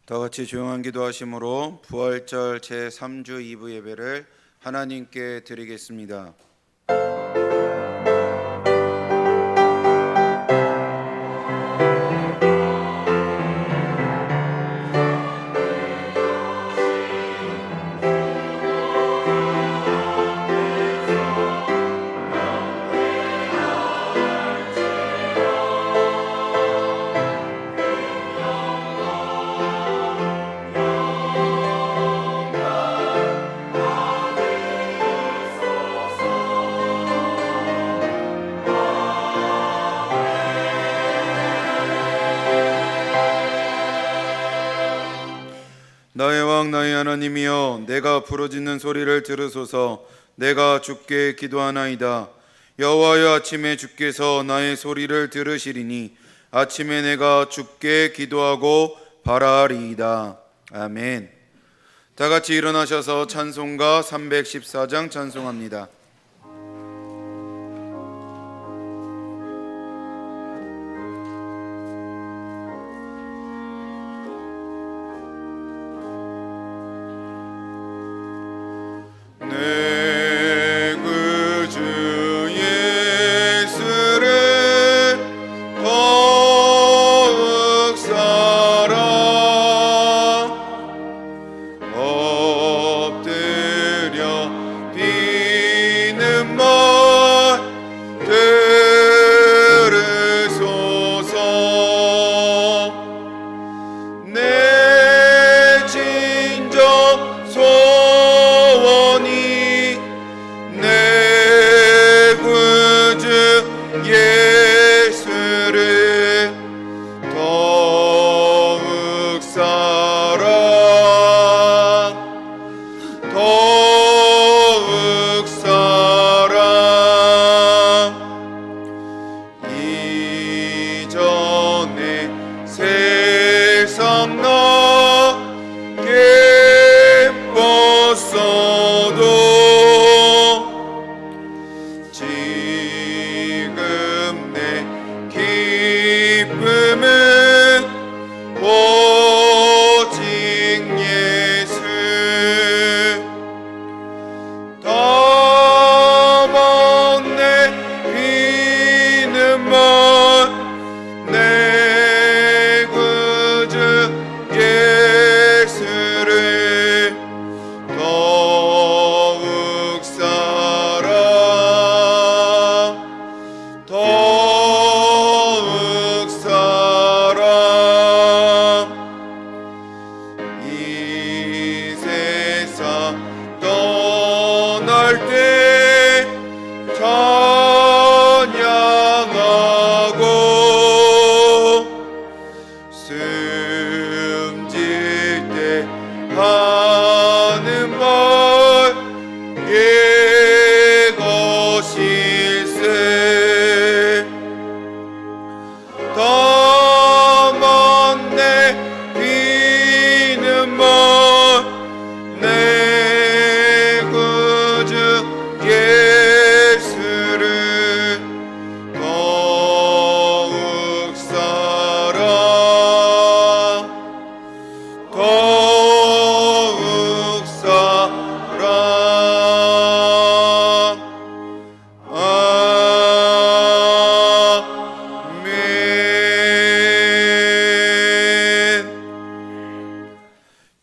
다 같이 조용한 기도하심으로 부활절 제3주 2부 예배를 하나님께 드리겠습니다. 나의 왕 나의 하나님이여, 내가 부르짖는 소리를 들으소서. 내가 주께 기도하나이다. 여호와여, 아침에 주께서 나의 소리를 들으시리니 아침에 내가 주께 기도하고 바라리이다. 아멘. 다 같이 일어나셔서 찬송가 314장 찬송합니다.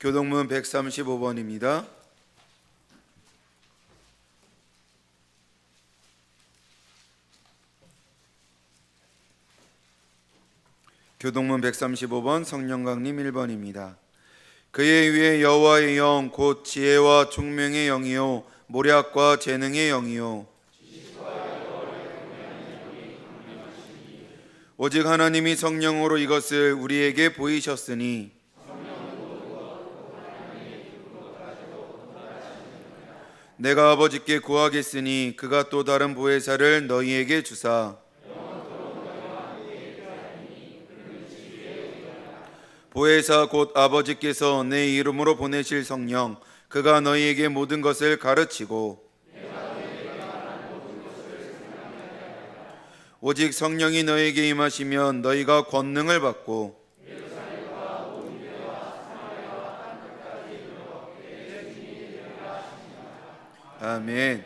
교동문 135번입니다. 교동문 135번 성령강림 1번입니다. 그의 위에 여호와의 영 곧 지혜와 총명의 영이요 모략과 재능의 영이요 오직 하나님이 성령으로 이것을 우리에게 보이셨으니 내가 아버지께 구하겠으니 그가 또 다른 보혜사를 너희에게 주사 보혜사 곧 아버지께서 내 이름으로 보내실 성령 그가 너희에게 모든 것을 가르치고 오직 성령이 너희에게 임하시면 너희가 권능을 받고 아멘.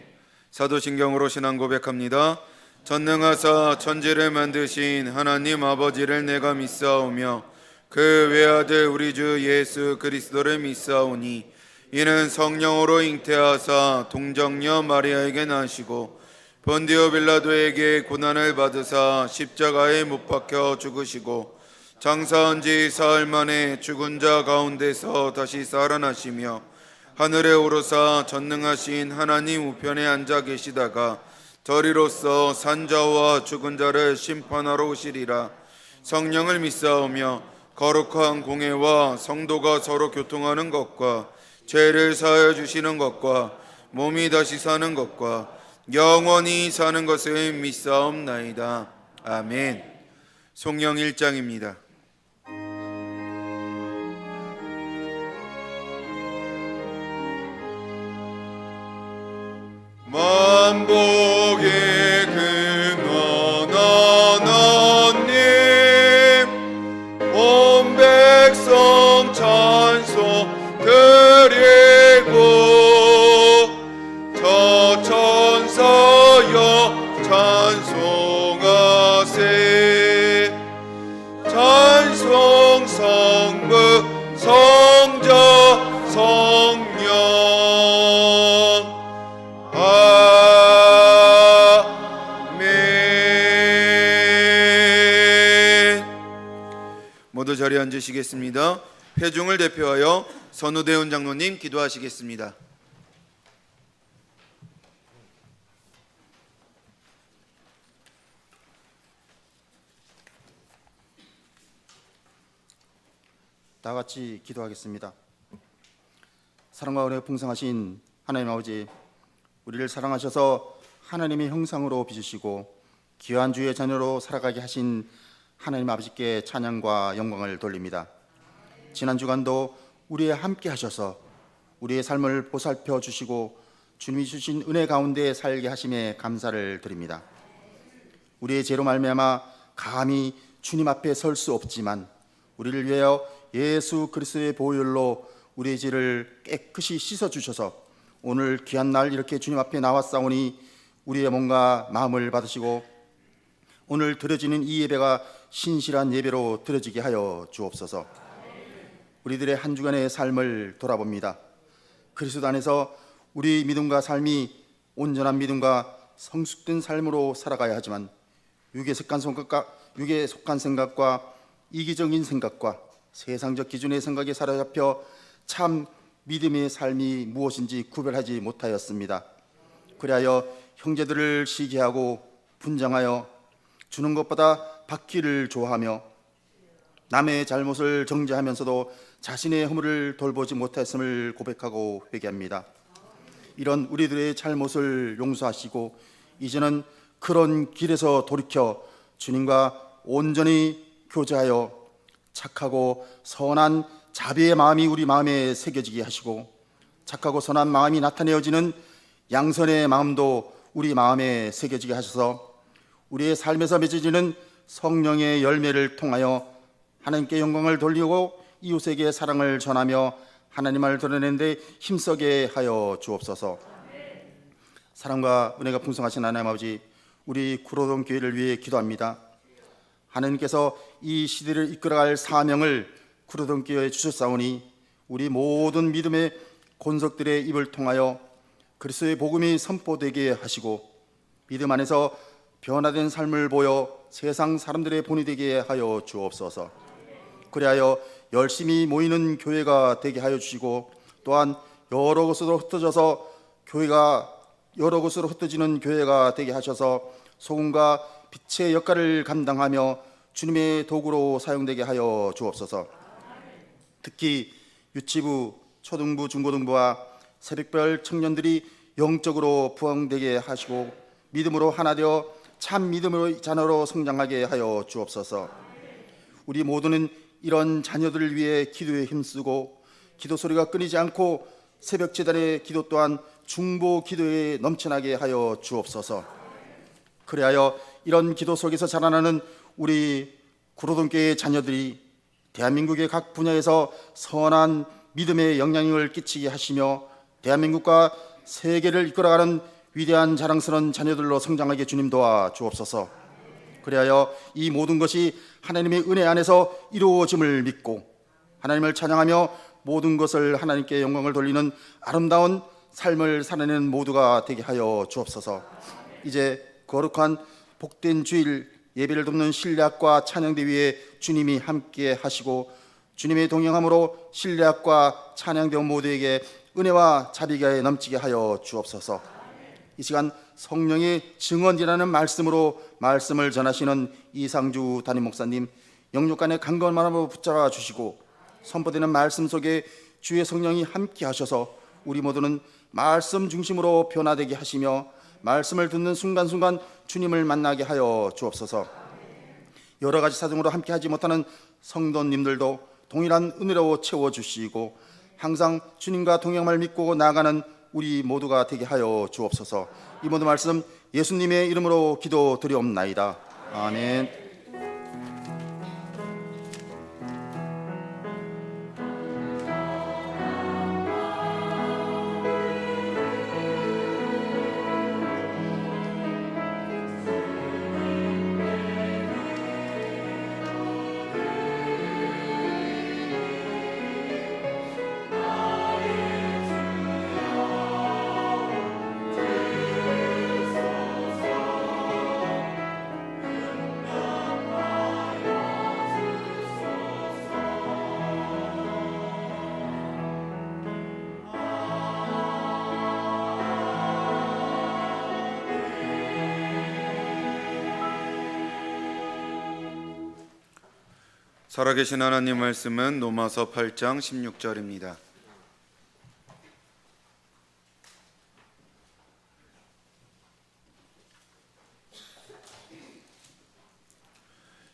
사도신경으로 신앙 고백합니다. 전능하사 천지를 만드신 하나님 아버지를 내가 믿사오며 그 외아들 우리 주 예수 그리스도를 믿사오니 이는 성령으로 잉태하사 동정녀 마리아에게 나시고 본디오 빌라도에게 고난을 받으사 십자가에 못 박혀 죽으시고 장사한 지 사흘 만에 죽은 자 가운데서 다시 살아나시며 하늘에 오르사 전능하신 하나님 우편에 앉아 계시다가 저리로서 산자와 죽은 자를 심판하러 오시리라. 성령을 믿사오며 거룩한 공회와 성도가 서로 교통하는 것과 죄를 사하여 주시는 것과 몸이 다시 사는 것과 영원히 사는 것을 믿사옵나이다. 아멘. 송영 1장입니다. 만복의 근원 하나님 온 백성 찬송 드리고 저 천사여 찬송하세 찬송 성부 성자 성령 모두 자리에 앉으시겠습니다. 회중을 대표하여 선우대운 장로님 기도하시겠습니다. 다 같이 기도하겠습니다. 사랑과 은혜 풍성하신 하나님 아버지, 우리를 사랑하셔서 하나님의 형상으로 빚으시고 귀한 주의 자녀로 살아가게 하신 하나님 아버지께 찬양과 영광을 돌립니다. 지난 주간도 우리와 함께 하셔서 우리의 삶을 보살펴 주시고 주님이 주신 은혜 가운데 살게 하심에 감사를 드립니다. 우리의 죄로 말미암아 감히 주님 앞에 설 수 없지만 우리를 위하여 예수 그리스도의 보혈로 우리의 죄를 깨끗이 씻어 주셔서 오늘 귀한 날 이렇게 주님 앞에 나왔사오니 우리의 몸과 마음을 받으시고 오늘 드려지는 이 예배가 신실한 예배로 드려지게 하여 주옵소서. 우리들의 한 주간의 삶을 돌아봅니다. 그리스도 안에서 우리 믿음과 삶이 온전한 믿음과 성숙된 삶으로 살아가야 하지만 육에 속한 생각과 이기적인 생각과 세상적 기준의 생각에 사로잡혀 참 믿음의 삶이 무엇인지 구별하지 못하였습니다. 그리하여 형제들을 시기하고 분장하여 주는 것보다 받기를 좋아하며 남의 잘못을 정죄하면서도 자신의 허물을 돌보지 못했음을 고백하고 회개합니다. 이런 우리들의 잘못을 용서하시고 이제는 그런 길에서 돌이켜 주님과 온전히 교제하여 착하고 선한 자비의 마음이 우리 마음에 새겨지게 하시고 착하고 선한 마음이 나타내어지는 양선의 마음도 우리 마음에 새겨지게 하셔서 우리의 삶에서 맺어지는 성령의 열매를 통하여 하나님께 영광을 돌리고 이웃에게 사랑을 전하며 하나님을 드러내는 데 힘쓰게 하여 주옵소서. 사랑과 은혜가 풍성하신 하나님 아버지, 우리 구로동 교회를 위해 기도합니다. 하나님께서 이 시대를 이끌어갈 사명을 구로동 교회에 주셨사오니 우리 모든 믿음의 권속들의 입을 통하여 그리스도의 복음이 선포되게 하시고 믿음 안에서 변화된 삶을 보여 세상 사람들의 본이 되게 하여 주옵소서. 그리하여 열심히 모이는 교회가 되게 하여 주시고 또한 여러 곳으로 흩어지는 교회가 되게 하셔서 소금과 빛의 역할을 감당하며 주님의 도구로 사용되게 하여 주옵소서. 특히 유치부, 초등부, 중고등부와 새벽별 청년들이 영적으로 부흥되게 하시고 믿음으로 하나 되어 참 믿음의 자녀로 성장하게 하여 주옵소서. 우리 모두는 이런 자녀들을 위해 기도에 힘쓰고 기도 소리가 끊이지 않고 새벽 제단의 기도 또한 중보 기도에 넘쳐나게 하여 주옵소서. 그리하여 이런 기도 속에서 자라나는 우리 구로동교회의 자녀들이 대한민국의 각 분야에서 선한 믿음의 영향력을 끼치게 하시며 대한민국과 세계를 이끌어가는 위대한 자랑스러운 자녀들로 성장하게 주님 도와 주옵소서. 그리하여 이 모든 것이 하나님의 은혜 안에서 이루어짐을 믿고 하나님을 찬양하며 모든 것을 하나님께 영광을 돌리는 아름다운 삶을 살아내는 모두가 되게 하여 주옵소서. 이제 거룩한 복된 주일 예배를 돕는 신뢰학과 찬양대 위에 주님이 함께 하시고 주님의 동행함으로 신뢰학과 찬양대 모두에게 은혜와 자비가 넘치게 하여 주옵소서. 이 시간 성령의 증언이라는 말씀으로 말씀을 전하시는 이상주 담임 목사님 영육간의 강건한 마음으로 붙잡아 주시고 선포되는 말씀 속에 주의 성령이 함께 하셔서 우리 모두는 말씀 중심으로 변화되게 하시며 말씀을 듣는 순간순간 주님을 만나게 하여 주옵소서. 여러 가지 사정으로 함께 하지 못하는 성도님들도 동일한 은혜로 채워주시고 항상 주님과 동행을 믿고 나아가는 우리 모두가 되게 하여 주옵소서. 이 모든 말씀 예수님의 이름으로 기도드리옵나이다. 아멘. 살아계신 하나님 말씀은 로마서 8장 16절입니다.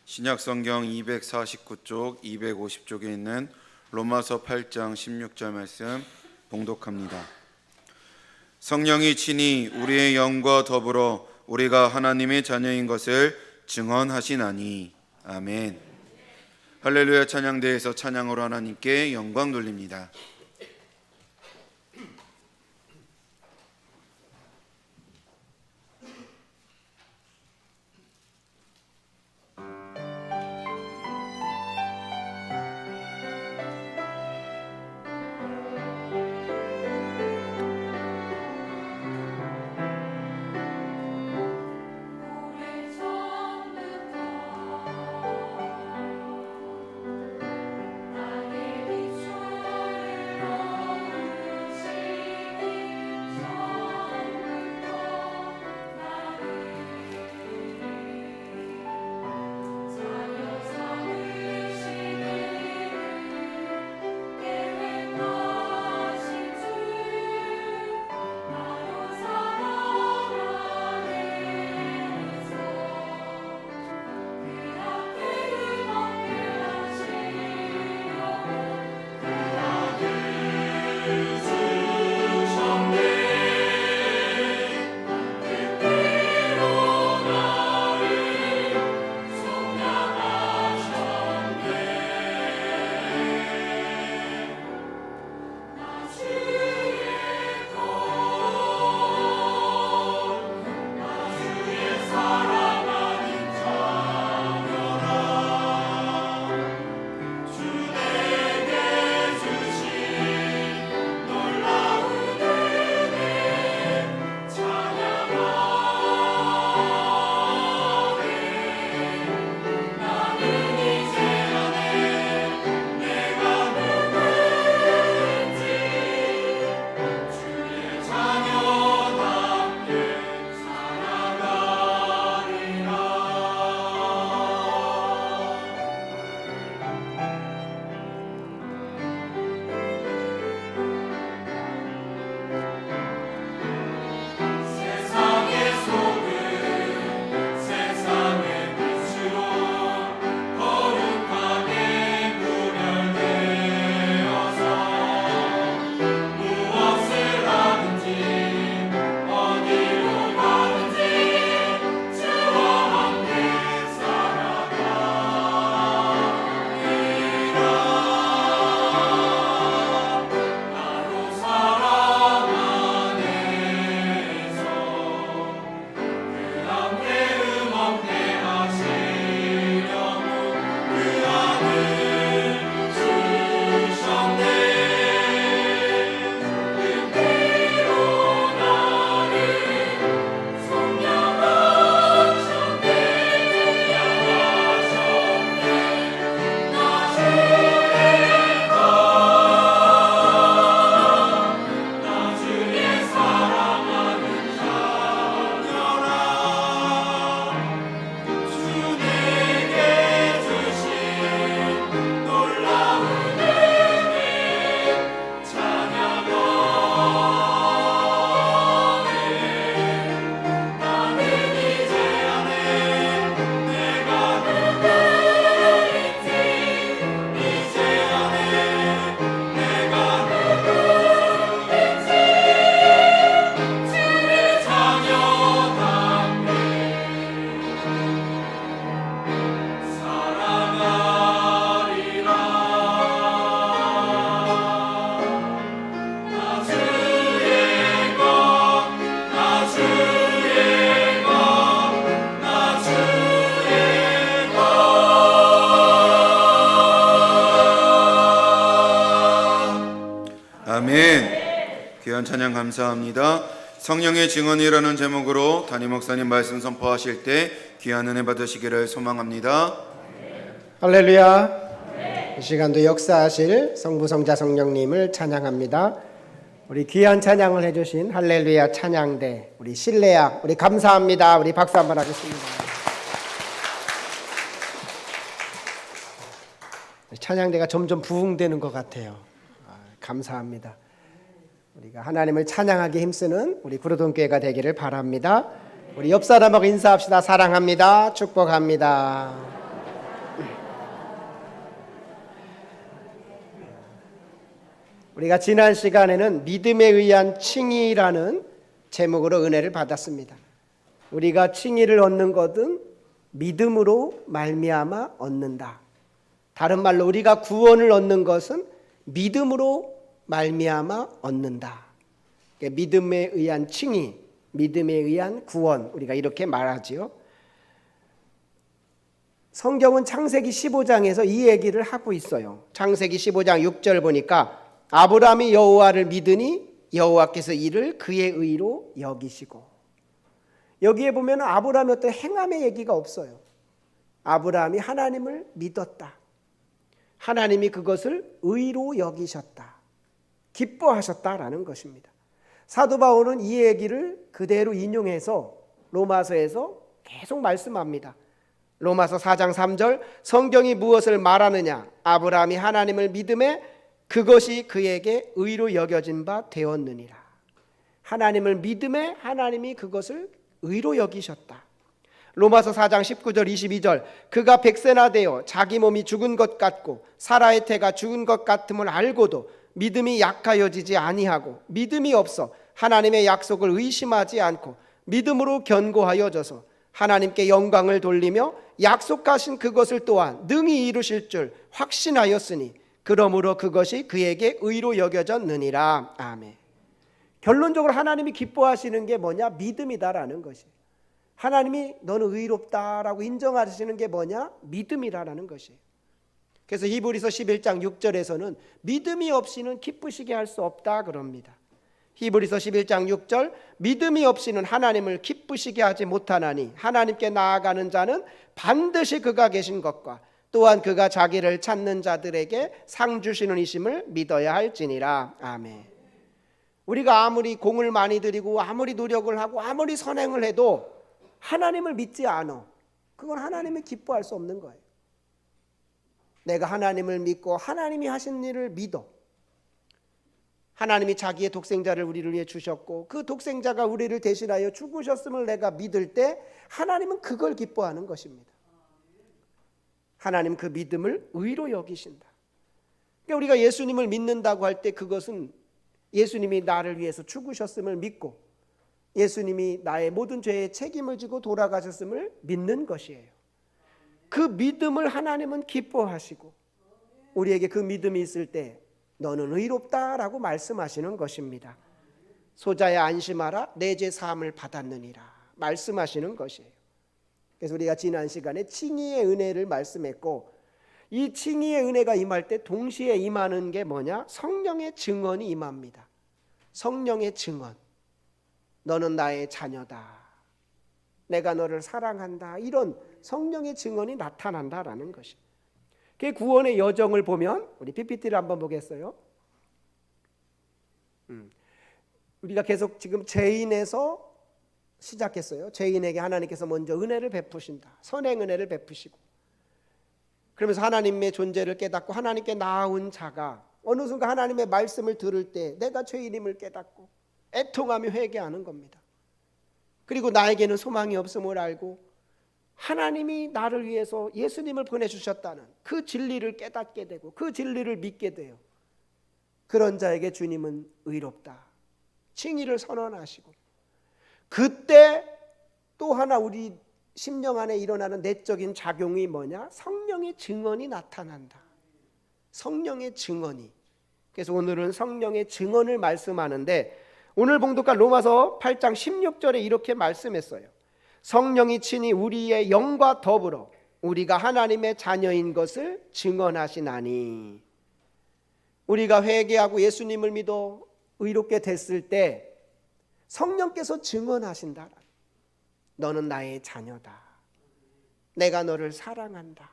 신약성경 249쪽, 250쪽에 있는 로마서 8장 16절 말씀 봉독합니다. 성령이 친히 우리의 영과 더불어 우리가 하나님의 자녀인 것을 증언하시나니. 아멘. 할렐루야. 찬양대에서 찬양으로 하나님께 영광 돌립니다. 아멘. 귀한 찬양 감사합니다. 성령의 증언이라는 제목으로 담임 목사님 말씀 선포하실 때 귀한 은혜 받으시기를 소망합니다. 할렐루야. 이 시간도 역사하실 성부 성자 성령님을 찬양합니다. 우리 귀한 찬양을 해주신 할렐루야 찬양대 우리 실내악 우리 감사합니다. 우리 박수 한번 하겠습니다. 찬양대가 점점 부흥되는 것 같아요. 감사합니다. 우리가 하나님을 찬양하기 힘쓰는 우리 구로동교회가 되기를 바랍니다. 우리 옆 사람하고 인사합시다. 사랑합니다. 축복합니다. 우리가 지난 시간에는 믿음에 의한 칭의라는 제목으로 은혜를 받았습니다. 우리가 칭의를 얻는 것은 믿음으로 말미암아 얻는다. 다른 말로 우리가 구원을 얻는 것은 믿음으로 말미암아 얻는다. 그러니까 믿음에 의한 칭의, 믿음에 의한 구원, 우리가 이렇게 말하지요. 성경은 창세기 15장에서 이 얘기를 하고 있어요. 창세기 15장 6절 보니까 아브라함이 여호와를 믿으니 여호와께서 이를 그의 의로 여기시고, 여기에 보면 아브라함의 어떤 행함의 얘기가 없어요. 아브라함이 하나님을 믿었다. 하나님이 그것을 의로 여기셨다. 기뻐하셨다라는 것입니다. 사도 바울은 이 얘기를 그대로 인용해서 로마서에서 계속 말씀합니다. 로마서 4장 3절 성경이 무엇을 말하느냐? 아브라함이 하나님을 믿음에 그것이 그에게 의로 여겨진 바 되었느니라. 하나님을 믿음에 하나님이 그것을 의로 여기셨다. 로마서 4장 19절 22절 그가 백세나 되어 자기 몸이 죽은 것 같고 사라의 태가 죽은 것 같음을 알고도 믿음이 약하여지지 아니하고 믿음이 없어 하나님의 약속을 의심하지 않고 믿음으로 견고하여져서 하나님께 영광을 돌리며 약속하신 그것을 또한 능히 이루실 줄 확신하였으니 그러므로 그것이 그에게 의로 여겨졌느니라. 아멘. 결론적으로 하나님이 기뻐하시는 게 뭐냐? 믿음이다라는 것이에요. 하나님이 너는 의롭다라고 인정하시는 게 뭐냐? 믿음이라는 것이에요. 그래서 히브리서 11장 6절에서는 믿음이 없이는 기쁘시게 할 수 없다 그럽니다. 히브리서 11장 6절 믿음이 없이는 하나님을 기쁘시게 하지 못하나니 하나님께 나아가는 자는 반드시 그가 계신 것과 또한 그가 자기를 찾는 자들에게 상 주시는 이심을 믿어야 할지니라. 아멘. 우리가 아무리 공을 많이 들이고 아무리 노력을 하고 아무리 선행을 해도 하나님을 믿지 않아. 그건 하나님이 기뻐할 수 없는 거예요. 내가 하나님을 믿고 하나님이 하신 일을 믿어. 하나님이 자기의 독생자를 우리를 위해 주셨고 그 독생자가 우리를 대신하여 죽으셨음을 내가 믿을 때 하나님은 그걸 기뻐하는 것입니다. 하나님 그 믿음을 의로 여기신다. 그러니까 우리가 예수님을 믿는다고 할 때 그것은 예수님이 나를 위해서 죽으셨음을 믿고 예수님이 나의 모든 죄의 책임을 지고 돌아가셨음을 믿는 것이에요. 그 믿음을 하나님은 기뻐하시고 우리에게 그 믿음이 있을 때 너는 의롭다라고 말씀하시는 것입니다. 소자야 안심하라 내 죄 사함을 받았느니라 말씀하시는 것이에요. 그래서 우리가 지난 시간에 칭의의 은혜를 말씀했고 이 칭의의 은혜가 임할 때 동시에 임하는 게 뭐냐? 성령의 증언이 임합니다. 성령의 증언. 너는 나의 자녀다. 내가 너를 사랑한다. 이런 성령의 증언이 나타난다라는 것이. 그 구원의 여정을 보면 우리 PPT를 한번 보겠어요. 우리가 계속 지금 죄인에서 시작했어요. 죄인에게 하나님께서 먼저 은혜를 베푸신다. 선행 은혜를 베푸시고 그러면서 하나님의 존재를 깨닫고 하나님께 나아온 자가 어느 순간 하나님의 말씀을 들을 때 내가 죄인임을 깨닫고 애통하며 회개하는 겁니다. 그리고 나에게는 소망이 없음을 알고 하나님이 나를 위해서 예수님을 보내주셨다는 그 진리를 깨닫게 되고 그 진리를 믿게 돼요. 그런 자에게 주님은 의롭다. 칭의를 선언하시고 그때 또 하나 우리 심령 안에 일어나는 내적인 작용이 뭐냐? 성령의 증언이 나타난다. 성령의 증언이. 그래서 오늘은 성령의 증언을 말씀하는데 오늘 봉독한 로마서 8장 16절에 이렇게 말씀했어요. 성령이 친히 우리의 영과 더불어 우리가 하나님의 자녀인 것을 증언하시나니. 우리가 회개하고 예수님을 믿어 의롭게 됐을 때 성령께서 증언하신다. 너는 나의 자녀다. 내가 너를 사랑한다.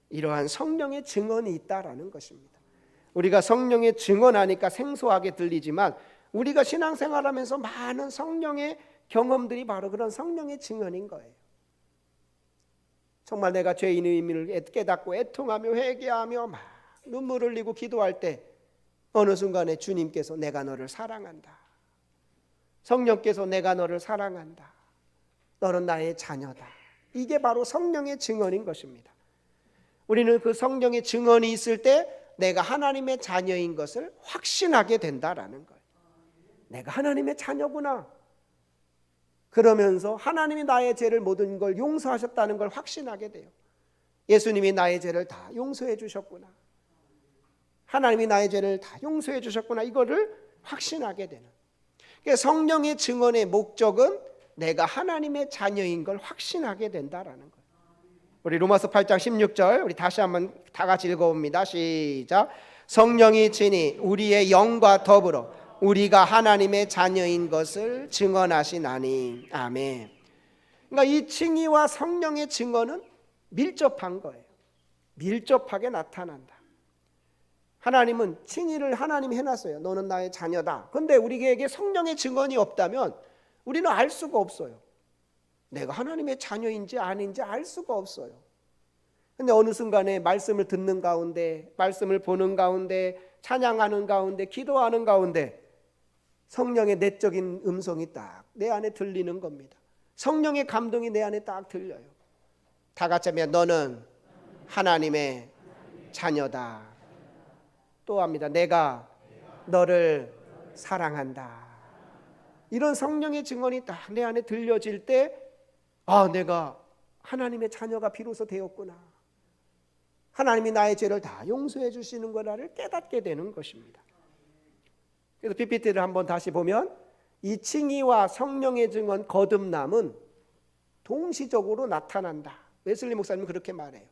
이러한 성령의 증언이 있다라는 것입니다. 우리가 성령의 증언하니까 생소하게 들리지만 우리가 신앙생활하면서 많은 성령의 경험들이 바로 그런 성령의 증언인 거예요. 정말 내가 죄인의 의미를 깨닫고 애통하며 회개하며 막 눈물 흘리고 기도할 때 어느 순간에 주님께서 내가 너를 사랑한다. 성령께서 내가 너를 사랑한다. 너는 나의 자녀다. 이게 바로 성령의 증언인 것입니다. 우리는 그 성령의 증언이 있을 때 내가 하나님의 자녀인 것을 확신하게 된다라는 거예요. 내가 하나님의 자녀구나. 그러면서 하나님이 나의 죄를 모든 걸 용서하셨다는 걸 확신하게 돼요. 예수님이 나의 죄를 다 용서해 주셨구나. 하나님이 나의 죄를 다 용서해 주셨구나. 이거를 확신하게 되는. 그러니까 성령의 증언의 목적은 내가 하나님의 자녀인 걸 확신하게 된다라는 거예요. 우리 로마서 8장 16절 우리 다시 한번 다 같이 읽어봅니다. 시작. 성령이 친히 우리의 영과 더불어 우리가 하나님의 자녀인 것을 증언하시나니. 아멘. 그러니까 이 칭의와 성령의 증언은 밀접한 거예요. 밀접하게 나타난다. 하나님은 칭의를 하나님이 해놨어요. 너는 나의 자녀다. 그런데 우리에게 성령의 증언이 없다면 우리는 알 수가 없어요. 내가 하나님의 자녀인지 아닌지 알 수가 없어요. 그런데 어느 순간에 말씀을 듣는 가운데, 말씀을 보는 가운데, 찬양하는 가운데, 기도하는 가운데 성령의 내적인 음성이 딱 내 안에 들리는 겁니다. 성령의 감동이 내 안에 딱 들려요. 다 같이 하면 너는 하나님의 자녀다. 또 합니다. 내가 너를 사랑한다. 이런 성령의 증언이 딱 내 안에 들려질 때 내가 하나님의 자녀가 비로소 되었구나. 하나님이 나의 죄를 다 용서해 주시는 거라를 깨닫게 되는 것입니다. 그래서 PPT를 한번 다시 보면 이 칭의와 성령의 증언 거듭남은 동시적으로 나타난다. 웨슬리 목사님은 그렇게 말해요.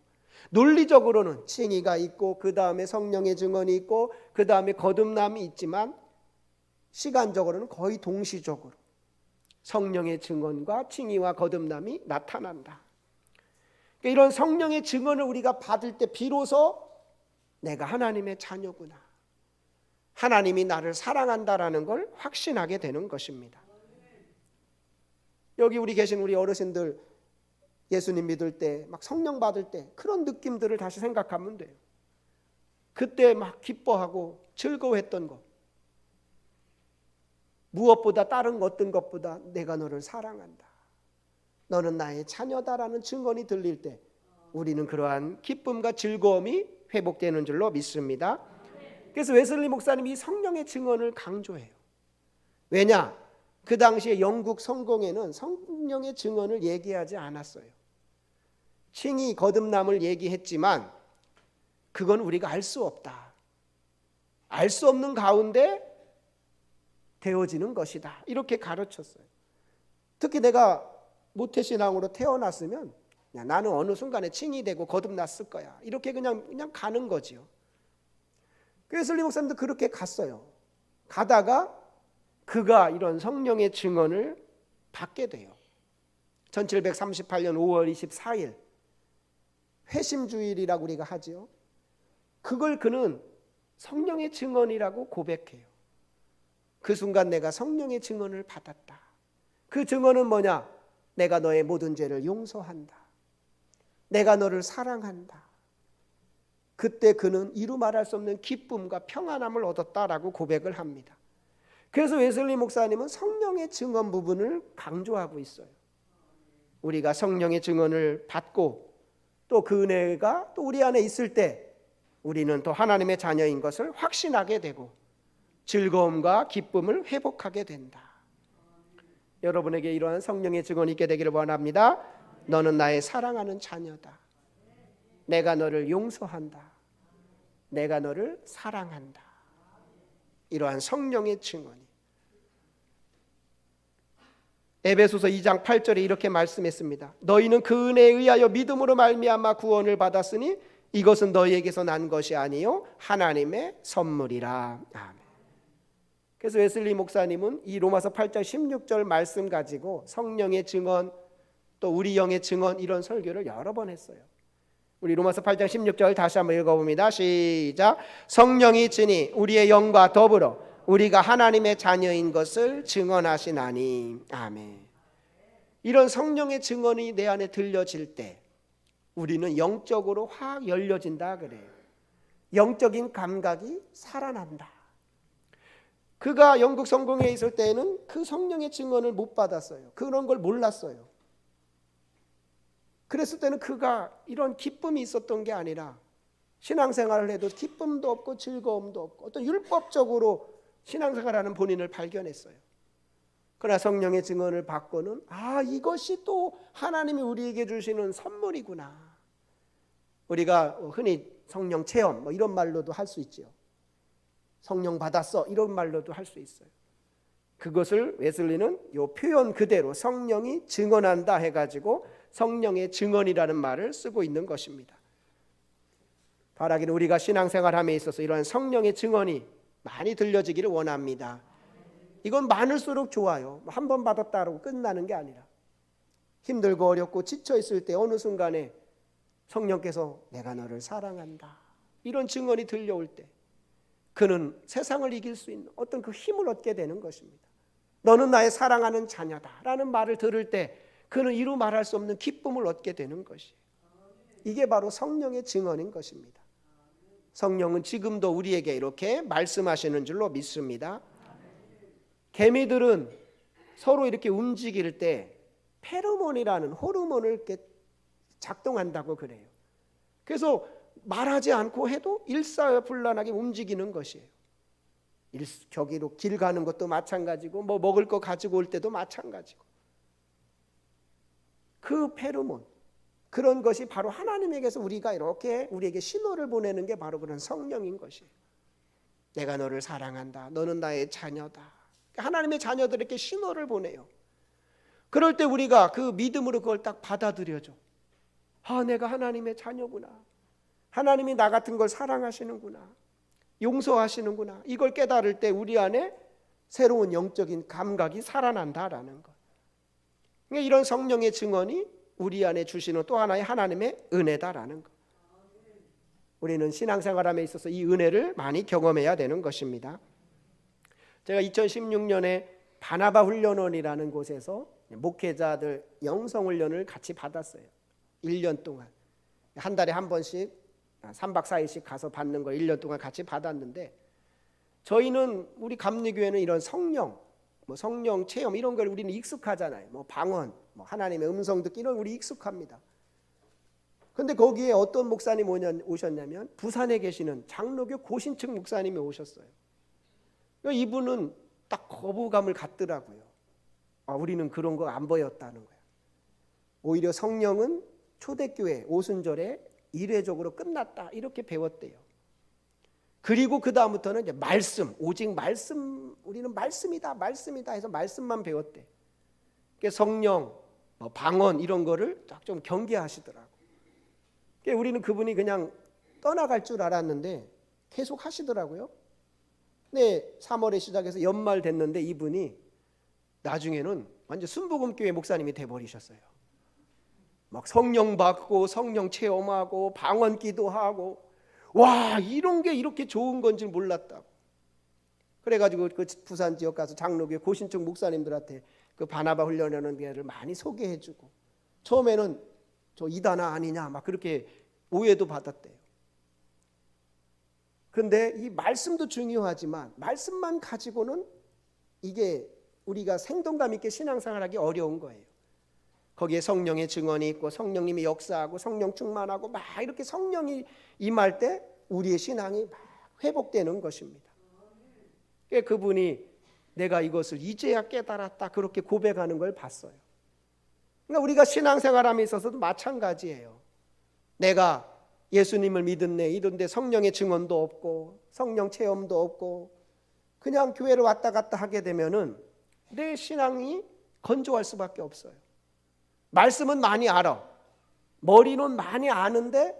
논리적으로는 칭의가 있고 그 다음에 성령의 증언이 있고 그 다음에 거듭남이 있지만 시간적으로는 거의 동시적으로 성령의 증언과 칭의와 거듭남이 나타난다. 그러니까 이런 성령의 증언을 우리가 받을 때 비로소 내가 하나님의 자녀구나. 하나님이 나를 사랑한다라는 걸 확신하게 되는 것입니다. 여기 우리 계신 우리 어르신들 예수님 믿을 때 막 성령 받을 때 그런 느낌들을 다시 생각하면 돼요. 그때 막 기뻐하고 즐거워했던 것. 무엇보다 다른 어떤 것보다 내가 너를 사랑한다. 너는 나의 자녀다라는 증언이 들릴 때 우리는 그러한 기쁨과 즐거움이 회복되는 줄로 믿습니다. 그래서 웨슬리 목사님이 성령의 증언을 강조해요. 왜냐? 그 당시에 영국 성공회는 성령의 증언을 얘기하지 않았어요. 칭의 거듭남을 얘기했지만 그건 우리가 알 수 없다. 알 수 없는 가운데 되어지는 것이다. 이렇게 가르쳤어요. 특히 내가 모태신앙으로 태어났으면 나는 어느 순간에 칭의 되고 거듭났을 거야. 이렇게 그냥 가는 거지요. 그래서 웨슬리 목사님도 그렇게 갔어요. 가다가 그가 이런 성령의 증언을 받게 돼요. 1738년 5월 24일 회심주일이라고 우리가 하죠. 그걸 그는 성령의 증언이라고 고백해요. 그 순간 내가 성령의 증언을 받았다. 그 증언은 뭐냐? 내가 너의 모든 죄를 용서한다. 내가 너를 사랑한다. 그때 그는 이루 말할 수 없는 기쁨과 평안함을 얻었다라고 고백을 합니다. 그래서 웨슬리 목사님은 성령의 증언 부분을 강조하고 있어요. 우리가 성령의 증언을 받고 또 그 은혜가 또 우리 안에 있을 때 우리는 또 하나님의 자녀인 것을 확신하게 되고 즐거움과 기쁨을 회복하게 된다. 여러분에게 이러한 성령의 증언이 있게 되기를 원합니다. 너는 나의 사랑하는 자녀다. 내가 너를 용서한다. 내가 너를 사랑한다. 이러한 성령의 증언이. 에베소서 2장 8절에 이렇게 말씀했습니다. 너희는 그 은혜에 의하여 믿음으로 말미암아 구원을 받았으니 이것은 너희에게서 난 것이 아니요 하나님의 선물이라. 아멘. 그래서 웨슬리 목사님은 이 로마서 8장 16절 말씀 가지고 성령의 증언, 또 우리 영의 증언, 이런 설교를 여러 번 했어요. 우리 로마서 8장 16절 다시 한번 읽어봅니다. 시작. 성령이 지니 우리의 영과 더불어 우리가 하나님의 자녀인 것을 증언하시나니. 아멘. 이런 성령의 증언이 내 안에 들려질 때 우리는 영적으로 확 열려진다 그래요. 영적인 감각이 살아난다. 그가 영국 성공회에 있을 때에는 그 성령의 증언을 못 받았어요. 그런 걸 몰랐어요. 그랬을 때는 그가 이런 기쁨이 있었던 게 아니라 신앙생활을 해도 기쁨도 없고 즐거움도 없고 어떤 율법적으로 신앙생활하는 본인을 발견했어요. 그러나 성령의 증언을 받고는 이것이 또 하나님이 우리에게 주시는 선물이구나. 우리가 흔히 성령 체험 이런 말로도 할 수 있죠. 성령 받았어 이런 말로도 할 수 있어요. 그것을 웨슬리는 이 표현 그대로 성령이 증언한다 해가지고 성령의 증언이라는 말을 쓰고 있는 것입니다. 바라기는 우리가 신앙생활함에 있어서 이러한 성령의 증언이 많이 들려지기를 원합니다. 이건 많을수록 좋아요. 한 번 받았다고 끝나는 게 아니라 힘들고 어렵고 지쳐 있을 때 어느 순간에 성령께서 내가 너를 사랑한다 이런 증언이 들려올 때 그는 세상을 이길 수 있는 어떤 그 힘을 얻게 되는 것입니다. 너는 나의 사랑하는 자녀다 라는 말을 들을 때 그는 이루 말할 수 없는 기쁨을 얻게 되는 것이에요. 이게 바로 성령의 증언인 것입니다. 성령은 지금도 우리에게 이렇게 말씀하시는 줄로 믿습니다. 개미들은 서로 이렇게 움직일 때 페로몬이라는 호르몬을 이렇게 작동한다고 그래요. 그래서 말하지 않고 해도 일사불란하게 움직이는 것이에요. 저기로 길 가는 것도 마찬가지고 뭐 먹을 거 가지고 올 때도 마찬가지고 그 페로몬 그런 것이 바로 하나님에게서 우리가 이렇게 우리에게 신호를 보내는 게 바로 그런 성령인 것이에요. 내가 너를 사랑한다. 너는 나의 자녀다. 하나님의 자녀들에게 신호를 보내요. 그럴 때 우리가 그 믿음으로 그걸 딱 받아들여줘. 내가 하나님의 자녀구나. 하나님이 나 같은 걸 사랑하시는구나. 용서하시는구나. 이걸 깨달을 때 우리 안에 새로운 영적인 감각이 살아난다라는 것. 그러니까 이런 성령의 증언이 우리 안에 주시는 또 하나의 하나님의 은혜다라는 것. 우리는 신앙생활함에 있어서 이 은혜를 많이 경험해야 되는 것입니다. 제가 2016년에 바나바 훈련원이라는 곳에서 목회자들 영성훈련을 같이 받았어요. 1년 동안 한 달에 한 번씩 3박 4일씩 가서 받는 걸 1년 동안 같이 받았는데 저희는 우리 감리교회는 이런 성령 성령 체험 이런 걸 우리는 익숙하잖아요. 방언 하나님의 음성 듣기 이런 우리 익숙합니다. 그런데 거기에 어떤 목사님 오셨냐면 부산에 계시는 장로교 고신층 목사님이 오셨어요. 이분은 딱 거부감을 갖더라고요. 우리는 그런 거 안 보였다는 거예요. 오히려 성령은 초대교회 오순절에 이례적으로 끝났다 이렇게 배웠대요. 그리고 그 다음부터는 이제 말씀, 오직 말씀, 우리는 말씀이다 해서 말씀만 배웠대. 성령, 방언 이런 거를 딱 좀 경계하시더라고. 우리는 그분이 그냥 떠나갈 줄 알았는데 계속 하시더라고요. 네, 3월에 시작해서 연말 됐는데 이분이 나중에는 완전 순복음교회 목사님이 돼버리셨어요. 막 성령 받고 성령 체험하고 방언 기도하고 와 이런 게 이렇게 좋은 건지 몰랐다고. 그래가지고 그 부산 지역 가서 장로교회 고신층 목사님들한테 그 바나바 훈련하는 데를 많이 소개해주고 처음에는 저 이단아 아니냐 막 그렇게 오해도 받았대요. 그런데 이 말씀도 중요하지만 말씀만 가지고는 이게 우리가 생동감 있게 신앙생활하기 어려운 거예요. 거기에 성령의 증언이 있고 성령님이 역사하고 성령 충만하고 막 이렇게 성령이 임할 때 우리의 신앙이 막 회복되는 것입니다. 그분이 내가 이것을 이제야 깨달았다 그렇게 고백하는 걸 봤어요. 그러니까 우리가 신앙생활함에 있어서도 마찬가지예요. 내가 예수님을 믿었네 이런데 성령의 증언도 없고 성령 체험도 없고 그냥 교회를 왔다 갔다 하게 되면은 내 신앙이 건조할 수밖에 없어요. 말씀은 많이 알아. 머리는 많이 아는데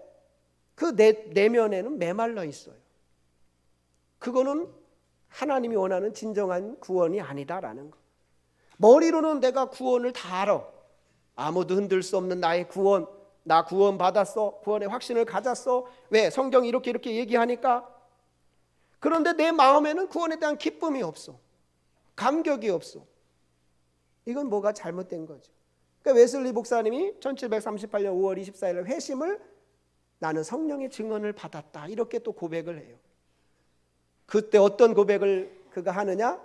그 내면에는 메말라 있어요. 그거는 하나님이 원하는 진정한 구원이 아니다라는 거. 머리로는 내가 구원을 다 알아. 아무도 흔들 수 없는 나의 구원, 나 구원 받았어, 구원의 확신을 가졌어. 왜? 성경이 이렇게 얘기하니까. 그런데 내 마음에는 구원에 대한 기쁨이 없어, 감격이 없어. 이건 뭐가 잘못된 거죠. 그러니까 웨슬리 목사님이 1738년 5월 24일 회심을 나는 성령의 증언을 받았다 이렇게 또 고백을 해요. 그때 어떤 고백을 그가 하느냐?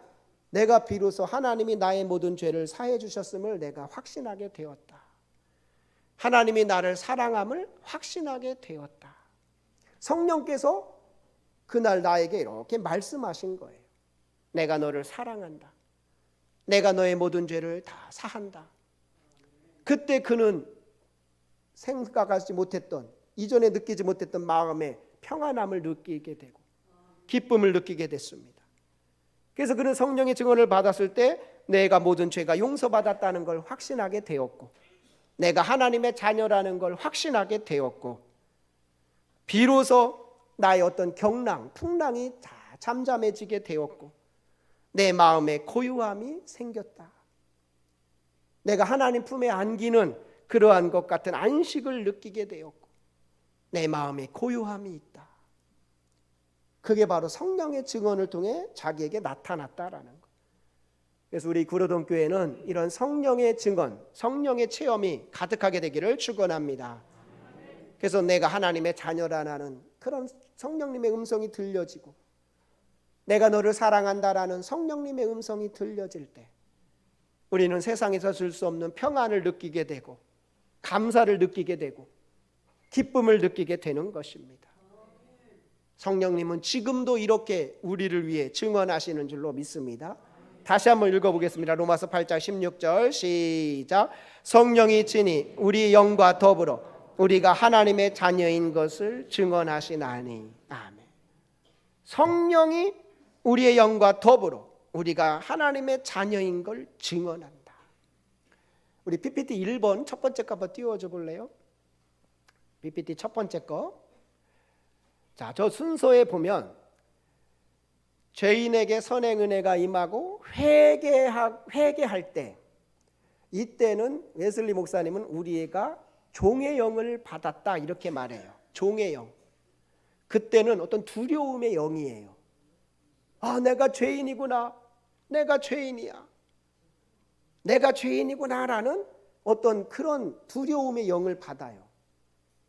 내가 비로소 하나님이 나의 모든 죄를 사해 주셨음을 내가 확신하게 되었다. 하나님이 나를 사랑함을 확신하게 되었다. 성령께서 그날 나에게 이렇게 말씀하신 거예요. 내가 너를 사랑한다. 내가 너의 모든 죄를 다 사한다. 그때 그는 생각하지 못했던, 이전에 느끼지 못했던 마음의 평안함을 느끼게 되고 기쁨을 느끼게 됐습니다. 그래서 그는 성령의 증언을 받았을 때 내가 모든 죄가 용서받았다는 걸 확신하게 되었고, 내가 하나님의 자녀라는 걸 확신하게 되었고, 비로소 나의 어떤 경랑, 풍랑이 다 잠잠해지게 되었고, 내 마음에 고요함이 생겼다. 내가 하나님 품에 안기는 그러한 것 같은 안식을 느끼게 되었고, 내 마음에 고요함이 있다. 그게 바로 성령의 증언을 통해 자기에게 나타났다라는 것. 그래서 우리 구로동 교회는 이런 성령의 증언, 성령의 체험이 가득하게 되기를 축원합니다. 그래서 내가 하나님의 자녀라는 그런 성령님의 음성이 들려지고, 내가 너를 사랑한다라는 성령님의 음성이 들려질 때 우리는 세상에서 줄 수 없는 평안을 느끼게 되고, 감사를 느끼게 되고, 기쁨을 느끼게 되는 것입니다. 성령님은 지금도 이렇게 우리를 위해 증언하시는 줄로 믿습니다. 다시 한번 읽어보겠습니다. 로마서 8장 16절 시작. 성령이 친히 우리 영과 더불어 우리가 하나님의 자녀인 것을 증언하시나니. 아멘. 성령이 우리의 영과 더불어 우리가 하나님의 자녀인 걸 증언한다. 우리 PPT 1번 첫 번째 거 한번 띄워줘 볼래요? PPT 첫 번째 거. 자, 저 순서에 보면 죄인에게 선행 은혜가 임하고 회개할 때, 이때는 웨슬리 목사님은 우리가 종의 영을 받았다 이렇게 말해요. 종의 영. 그때는 어떤 두려움의 영이에요. 아, 내가 죄인이구나. 내가 죄인이야. 내가 죄인이구나라는 어떤 그런 두려움의 영을 받아요.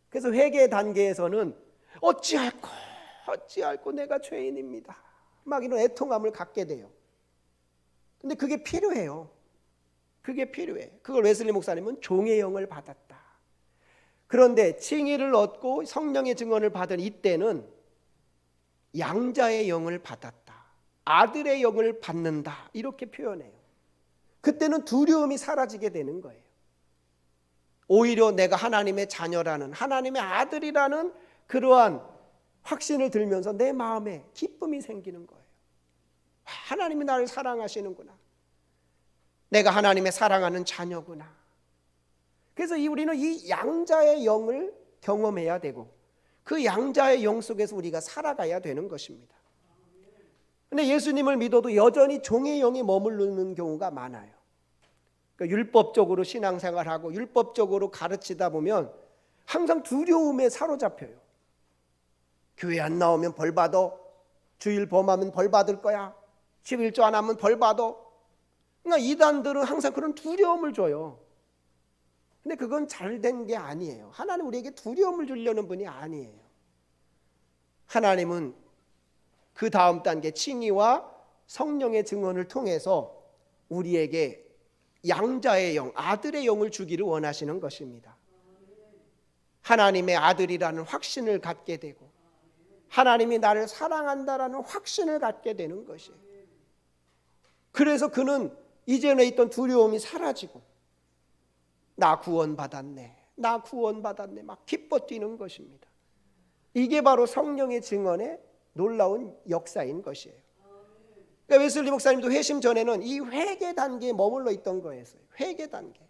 그래서 회개 단계에서는 어찌할꼬 내가 죄인입니다. 막 이런 애통함을 갖게 돼요. 근데 그게 필요해요. 그게 필요해. 그걸 웨슬리 목사님은 종의 영을 받았다. 그런데 칭의를 얻고 성령의 증언을 받은 이때는 양자의 영을 받았다. 아들의 영을 받는다. 이렇게 표현해요. 그때는 두려움이 사라지게 되는 거예요. 오히려 내가 하나님의 자녀라는, 하나님의 아들이라는 그러한 확신을 들면서 내 마음에 기쁨이 생기는 거예요. 하나님이 나를 사랑하시는구나. 내가 하나님의 사랑하는 자녀구나. 그래서 우리는 이 양자의 영을 경험해야 되고, 그 양자의 영 속에서 우리가 살아가야 되는 것입니다. 그런데 예수님을 믿어도 여전히 종의 영이 머무르는 경우가 많아요. 그러니까 율법적으로 신앙생활하고 율법적으로 가르치다 보면 항상 두려움에 사로잡혀요. 교회 안 나오면 벌 받아. 주일 범하면 벌 받을 거야. 11조 안 하면 벌 받아. 그러니까 이단들은 항상 그런 두려움을 줘요. 근데 그건 잘된 게 아니에요. 하나님 우리에게 두려움을 주려는 분이 아니에요. 하나님은 그 다음 단계 칭의와 성령의 증언을 통해서 우리에게 양자의 영, 아들의 영을 주기를 원하시는 것입니다. 하나님의 아들이라는 확신을 갖게 되고, 하나님이 나를 사랑한다라는 확신을 갖게 되는 것이에요. 그래서 그는 이전에 있던 두려움이 사라지고, 나 구원받았네, 나 구원받았네 막 기뻐 뛰는 것입니다. 이게 바로 성령의 증언의 놀라운 역사인 것이에요. 그러니까 웨슬리 목사님도 회심 전에는 이 회개 단계에 머물러 있던 거였어요. 회개 단계.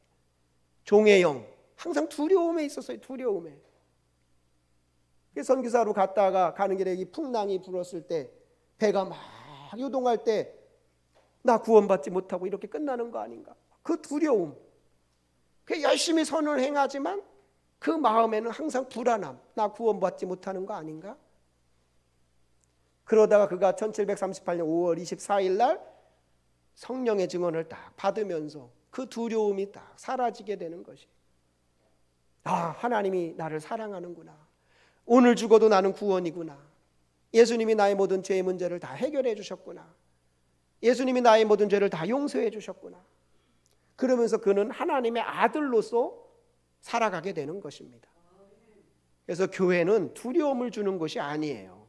종의 영, 항상 두려움에 있었어요. 두려움에. 선교사로 갔다가 가는 길에 이 풍랑이 불었을 때 배가 막 요동할 때 나 구원받지 못하고 이렇게 끝나는 거 아닌가? 그 두려움. 그 열심히 선을 행하지만 그 마음에는 항상 불안함. 나 구원받지 못하는 거 아닌가? 그러다가 그가 1738년 5월 24일 날 성령의 증언을 딱 받으면서 그 두려움이 딱 사라지게 되는 것이. 아, 하나님이 나를 사랑하는구나. 오늘 죽어도 나는 구원이구나. 예수님이 나의 모든 죄의 문제를 다 해결해 주셨구나. 예수님이 나의 모든 죄를 다 용서해 주셨구나. 그러면서 그는 하나님의 아들로서 살아가게 되는 것입니다. 그래서 교회는 두려움을 주는 것이 아니에요.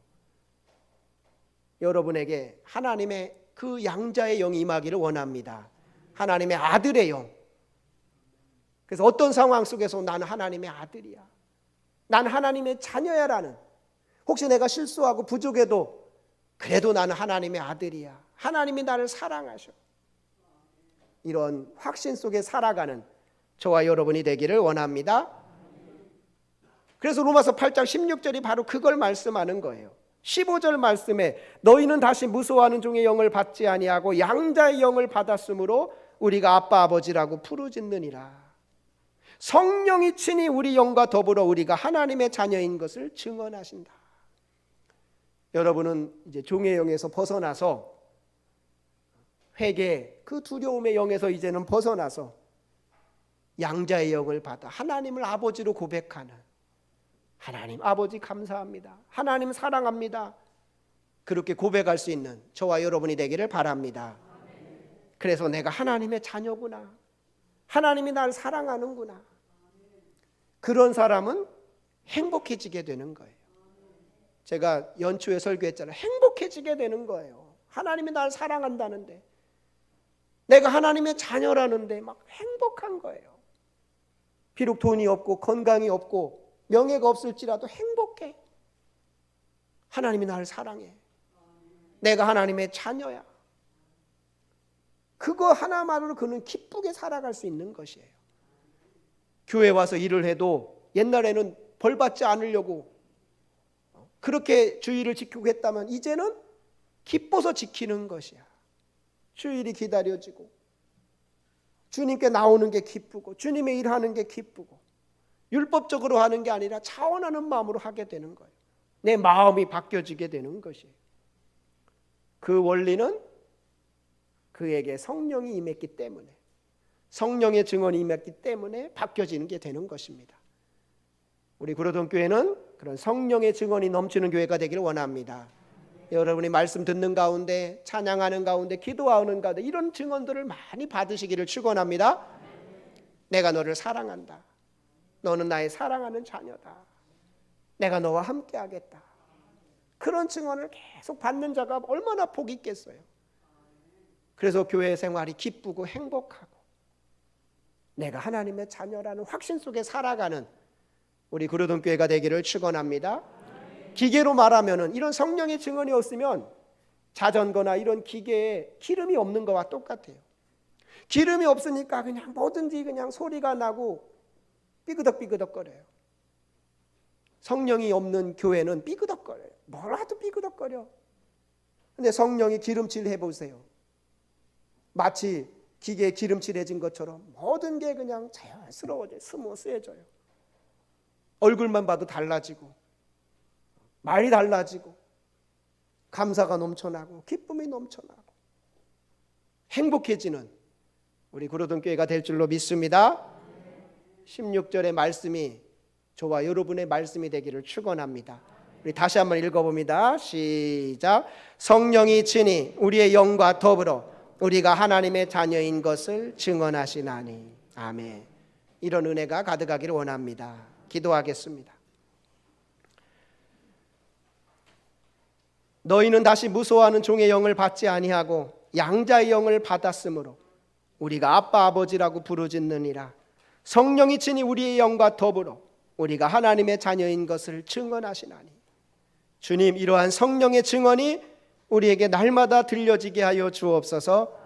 여러분에게 하나님의 그 양자의 영이 임하기를 원합니다. 하나님의 아들의 영. 그래서 어떤 상황 속에서 나는 하나님의 아들이야, 난 하나님의 자녀야라는, 혹시 내가 실수하고 부족해도 그래도 나는 하나님의 아들이야, 하나님이 나를 사랑하셔, 이런 확신 속에 살아가는 저와 여러분이 되기를 원합니다. 그래서 로마서 8장 16절이 바로 그걸 말씀하는 거예요. 15절 말씀에 너희는 다시 무서워하는 종의 영을 받지 아니하고 양자의 영을 받았으므로 우리가 아빠 아버지라고 부르짖느니라. 성령이 친히 우리 영과 더불어 우리가 하나님의 자녀인 것을 증언하신다. 여러분은 이제 종의 영에서 벗어나서 회개, 그 두려움의 영에서 이제는 벗어나서 양자의 영을 받아 하나님을 아버지로 고백하는, 하나님 아버지 감사합니다, 하나님 사랑합니다, 그렇게 고백할 수 있는 저와 여러분이 되기를 바랍니다. 그래서 내가 하나님의 자녀구나, 하나님이 날 사랑하는구나, 그런 사람은 행복해지게 되는 거예요. 제가 연초에 설교했잖아요. 행복해지게 되는 거예요. 하나님이 날 사랑한다는데, 내가 하나님의 자녀라는데 막 행복한 거예요. 비록 돈이 없고 건강이 없고 명예가 없을지라도 행복해. 하나님이 나를 사랑해. 내가 하나님의 자녀야. 그거 하나만으로 그는 기쁘게 살아갈 수 있는 것이에요. 교회 와서 일을 해도 옛날에는 벌 받지 않으려고 그렇게 주일을 지키고 했다면 이제는 기뻐서 지키는 것이야. 주일이 기다려지고 주님께 나오는 게 기쁘고 주님의 일하는 게 기쁘고 율법적으로 하는 게 아니라 자원하는 마음으로 하게 되는 거예요. 내 마음이 바뀌어지게 되는 것이에요. 그 원리는 그에게 성령이 임했기 때문에, 성령의 증언이 임했기 때문에 바뀌어지는 게 되는 것입니다. 우리 구로동 교회는 그런 성령의 증언이 넘치는 교회가 되기를 원합니다. 여러분이 말씀 듣는 가운데, 찬양하는 가운데, 기도하는 가운데 이런 증언들을 많이 받으시기를 축원합니다. 내가 너를 사랑한다, 너는 나의 사랑하는 자녀다, 내가 너와 함께 하겠다, 그런 증언을 계속 받는 자가 얼마나 복이 있겠어요. 그래서 교회 생활이 기쁘고 행복하고 내가 하나님의 자녀라는 확신 속에 살아가는 우리 구로동 교회가 되기를 축원합니다. 기계로 말하면은 이런 성령의 증언이 없으면 자전거나 이런 기계에 기름이 없는 거와 똑같아요. 기름이 없으니까 그냥 뭐든지 그냥 소리가 나고 삐그덕삐그덕거려요. 성령이 없는 교회는 삐그덕거려요. 뭘 하도 삐그덕거려. 근데 성령이 기름칠 해보세요. 마치 기계에 기름칠해진 것처럼 모든 게 그냥 자연스러워져요. 스무스해져요. 얼굴만 봐도 달라지고 말이 달라지고 감사가 넘쳐나고 기쁨이 넘쳐나고 행복해지는 우리 구로동 교회가 될 줄로 믿습니다. 16절의 말씀이 저와 여러분의 말씀이 되기를 축원합니다. 우리 다시 한번 읽어봅니다. 시작. 성령이 친히 우리의 영과 더불어 우리가 하나님의 자녀인 것을 증언하시나니. 아멘. 이런 은혜가 가득하기를 원합니다. 기도하겠습니다. 너희는 다시 무서워하는 종의 영을 받지 아니하고 양자의 영을 받았으므로 우리가 아빠 아버지라고 부르짖느니라. 성령이 친히 우리의 영과 더불어 우리가 하나님의 자녀인 것을 증언하시나니. 주님, 이러한 성령의 증언이 우리에게 날마다 들려지게 하여 주옵소서.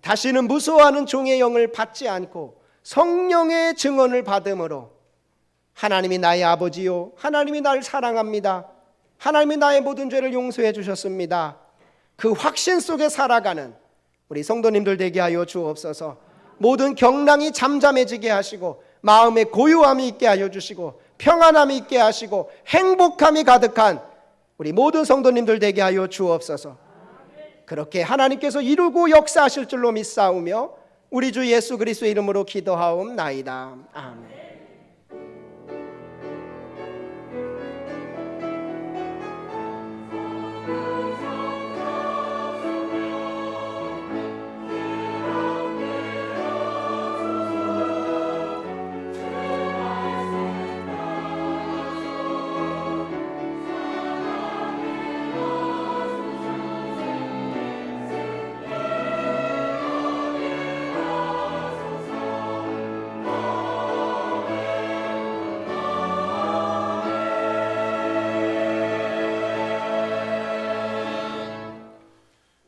다시는 무서워하는 종의 영을 받지 않고 성령의 증언을 받음으로 하나님이 나의 아버지요, 하나님이 나를 사랑합니다. 하나님이 나의 모든 죄를 용서해 주셨습니다. 그 확신 속에 살아가는 우리 성도님들 되게 하여 주옵소서. 모든 경랑이 잠잠해지게 하시고 마음에 고요함이 있게 하여 주시고 평안함이 있게 하시고 행복함이 가득한 우리 모든 성도님들 되게 하여 주옵소서. 그렇게 하나님께서 이루고 역사하실 줄로 믿사오며 우리 주 예수 그리스도의 이름으로 기도하옵나이다. 아멘.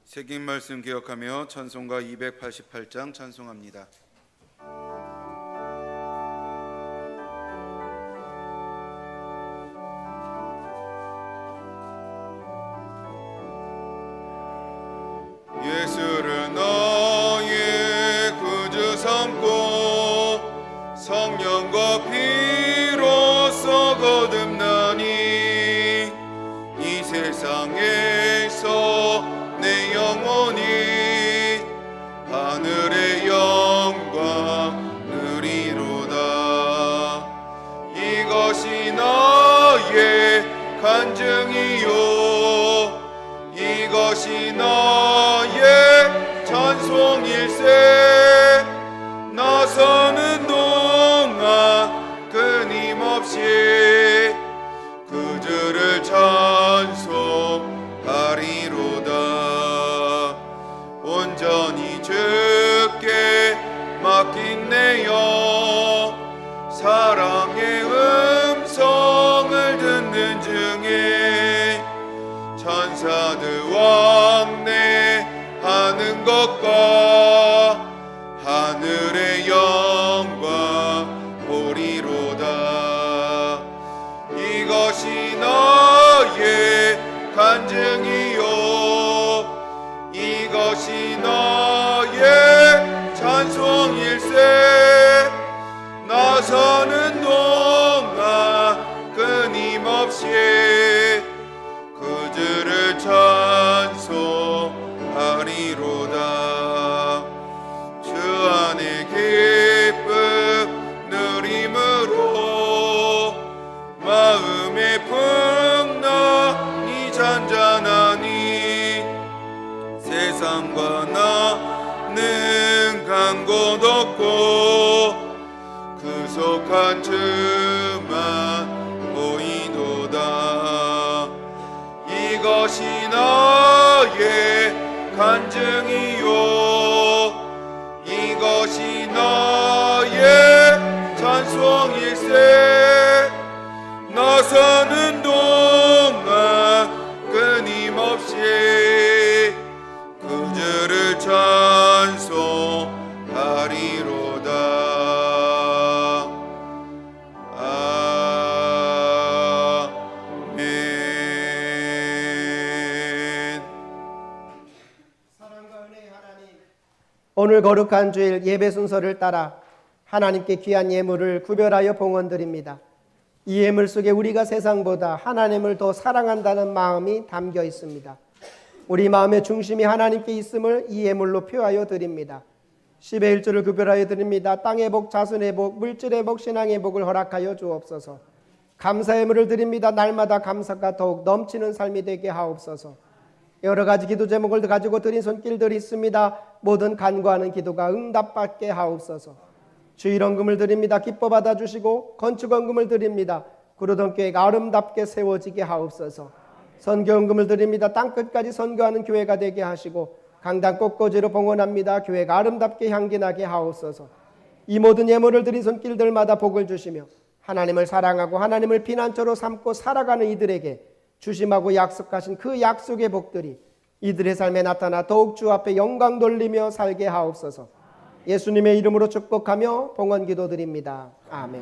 새긴 말씀 기억하며 찬송가 288장 찬송합니다. 예수를 너의 구주 삼고 성령과 피로써 거듭나니 이 세상에서 내 영혼이 하늘의 영광 누리로다. 이것이 나의 간증이요, 이것이 나의 찬송일세. 나서는 동안 끊임없이 그 주를 찬송하리로다. 온전히 주께 맡긴 내 영, 사랑의 음성을 듣는 중에 천사들 왕래하는 것과 하늘의 영광 보리로다. 이것이 나의 간증이요, 이것이 나의 찬송일세. 나서는 동안 끊임없이 그 주를 찬송하리로다. 주 안에 기쁨 누림으로 마음의 풍랑이 잔잔하니 세상과 나는 간 곳 없고 구속한 주만 보이도다. 이것이 나의 간증이요, 이것이 나의 찬송일세. 나서는 동안 끊임없이 그 주를 찬송하리로다. 아멘. 사랑과 은혜의 하나님, 오늘 거룩한 주일 예배 순서를 따라 하나님께 귀한 예물을 구별하여 봉헌드립니다. 이 예물 속에 우리가 세상보다 하나님을 더 사랑한다는 마음이 담겨 있습니다. 우리 마음의 중심이 하나님께 있음을 이 예물로 표하여 드립니다. 10의 1조를 구별하여 드립니다. 땅의 복, 자손의 복, 물질의 복, 신앙의 복을 허락하여 주옵소서. 감사 예물을 드립니다. 날마다 감사가 더욱 넘치는 삶이 되게 하옵소서. 여러 가지 기도 제목을 가지고 드린 손길들이 있습니다. 모든 간구하는 기도가 응답받게 하옵소서. 주일헌금을 드립니다. 기뻐 받아주시고 건축헌금을 드립니다. 구르던 교회가 아름답게 세워지게 하옵소서. 선교헌금을 드립니다. 땅끝까지 선교하는 교회가 되게 하시고 강당 꽃꽂이로 봉헌합니다. 교회가 아름답게 향기나게 하옵소서. 이 모든 예물을 드린 손길들마다 복을 주시며 하나님을 사랑하고 하나님을 피난처로 삼고 살아가는 이들에게 주심하고 약속하신 그 약속의 복들이 이들의 삶에 나타나 더욱 주 앞에 영광 돌리며 살게 하옵소서. 예수님의 이름으로 축복하며 봉헌 기도드립니다. 아멘.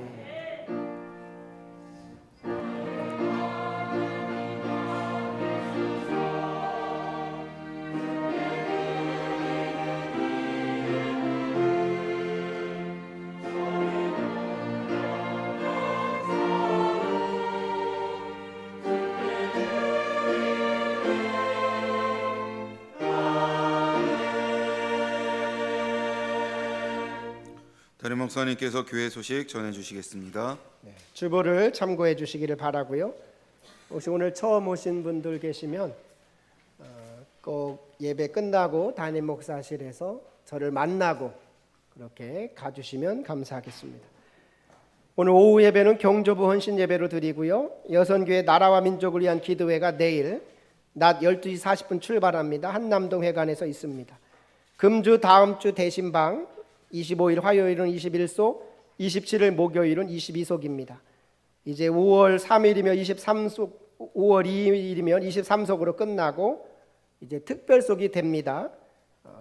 담임 목사님께서 교회 소식 전해 주시겠습니다. 주보를 참고해 주시기를 바라고요. 혹시 오늘 처음 오신 분들 계시면 꼭 예배 끝나고 담임 목사실에서 저를 만나고 그렇게 가주시면 감사하겠습니다. 오늘 오후 예배는 경조부 헌신 예배로 드리고요. 여선교회 나라와 민족을 위한 기도회가 내일 낮 12시 40분 출발합니다. 한남동 회관에서 있습니다. 금주 다음 주 대신방 25일 화요일은 21소, 27일 목요일은 22속입니다. 이제 5월 3일이면 23속, 5월 2일이면 23속으로 끝나고 이제 특별속이 됩니다.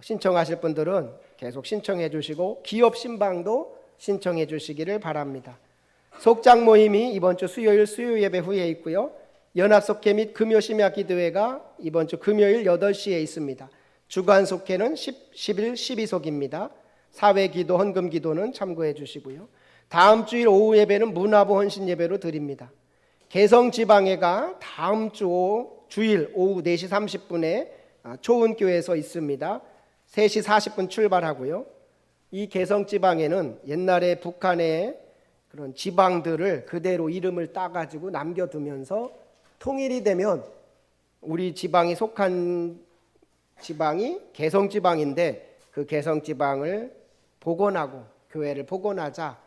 신청하실 분들은 계속 신청해 주시고 기업 신방도 신청해 주시기를 바랍니다. 속장 모임이 이번 주 수요일 수요 예배 후에 있고요. 연합속회 및 금요 심야 기도회가 이번 주 금요일 8시에 있습니다. 주간 속회는 10일 12속입니다. 사회 기도, 헌금 기도는 참고해 주시고요. 다음 주일 오후 예배는 문화부 헌신 예배로 드립니다. 개성 지방회가 다음 주일 오후 4시 30분에 초은교회에서 있습니다. 3시 40분 출발하고요. 이 개성 지방에는 옛날에 북한의 그런 지방들을 그대로 이름을 따가지고 남겨두면서 통일이 되면 우리 지방이 속한 지방이 개성 지방인데 그 개성 지방을 복원하고 교회를 복원하자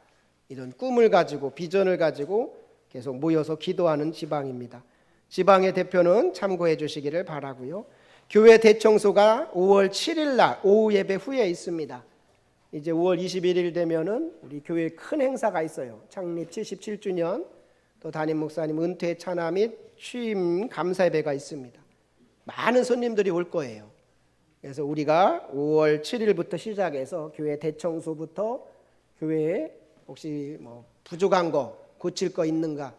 이런 꿈을 가지고 비전을 가지고 계속 모여서 기도하는 지방입니다. 지방의 대표는 참고해 주시기를 바라고요. 교회 대청소가 5월 7일 날 오후 예배 후에 있습니다. 이제 5월 21일 되면은 우리 교회에 큰 행사가 있어요. 창립 77주년, 또 담임 목사님 은퇴 찬화 및 취임 감사 예배가 있습니다. 많은 손님들이 올 거예요. 그래서 우리가 5월 7일부터 시작해서 교회 대청소부터 교회에 혹시 뭐 부족한 거, 고칠 거 있는가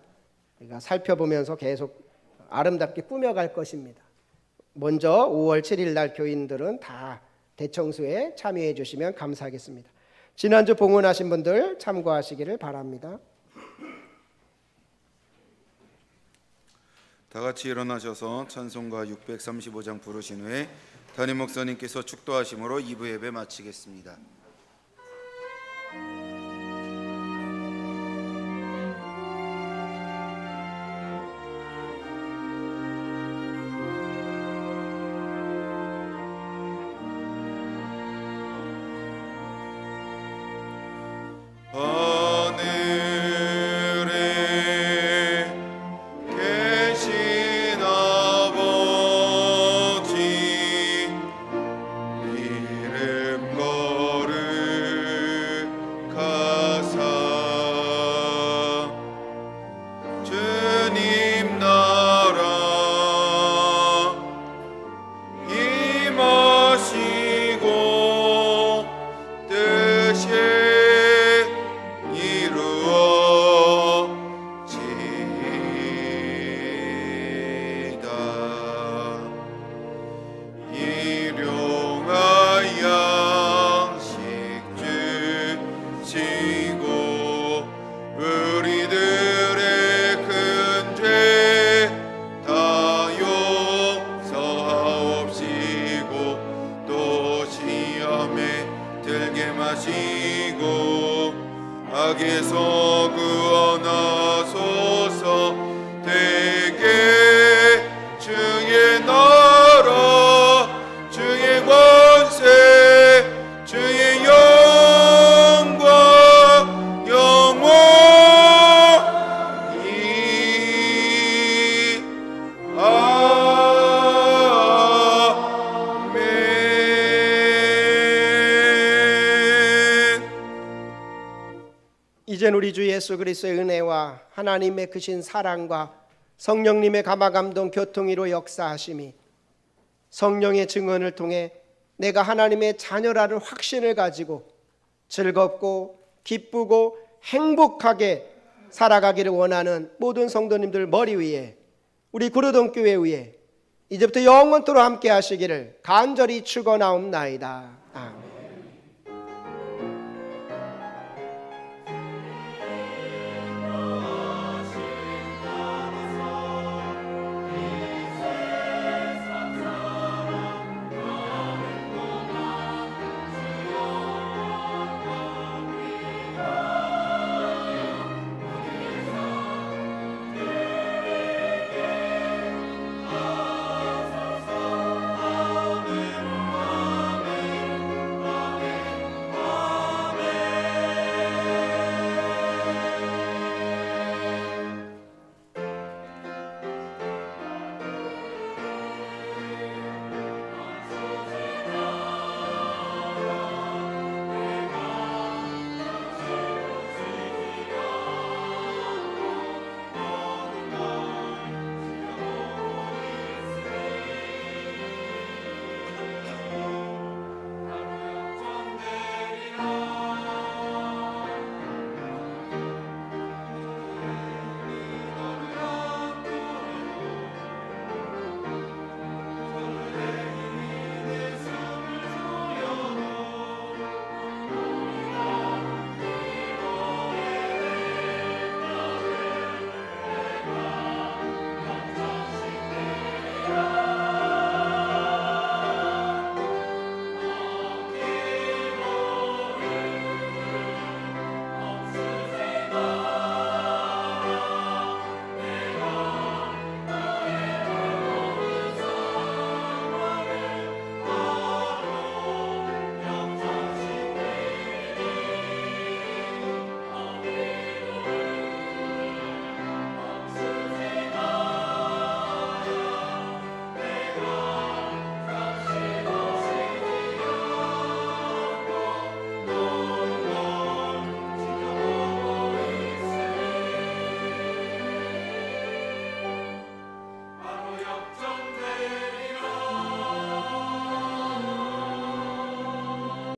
우리가 살펴보면서 계속 아름답게 꾸며갈 것입니다. 먼저 5월 7일 날 교인들은 다 대청소에 참여해 주시면 감사하겠습니다. 지난주 봉헌하신 분들 참고하시기를 바랍니다. 다 같이 일어나셔서 찬송가 635장 부르신 후에 담임 목사님께서 축도하심으로 2부 예배 마치겠습니다. 악에서 구원하소서. 되게 주의 나라 주의 권세 주의 영광 영원히 이젠 우리 주 예수 그리스도의 은혜와 하나님의 크신 사랑과 성령님의 감화감동 교통이로 역사하심이 성령의 증언을 통해 내가 하나님의 자녀라는 확신을 가지고 즐겁고 기쁘고 행복하게 살아가기를 원하는 모든 성도님들 머리 위에 우리 구르동 교회 위에 이제부터 영원토록 함께 하시기를 간절히 축원하옵나이다. 아멘.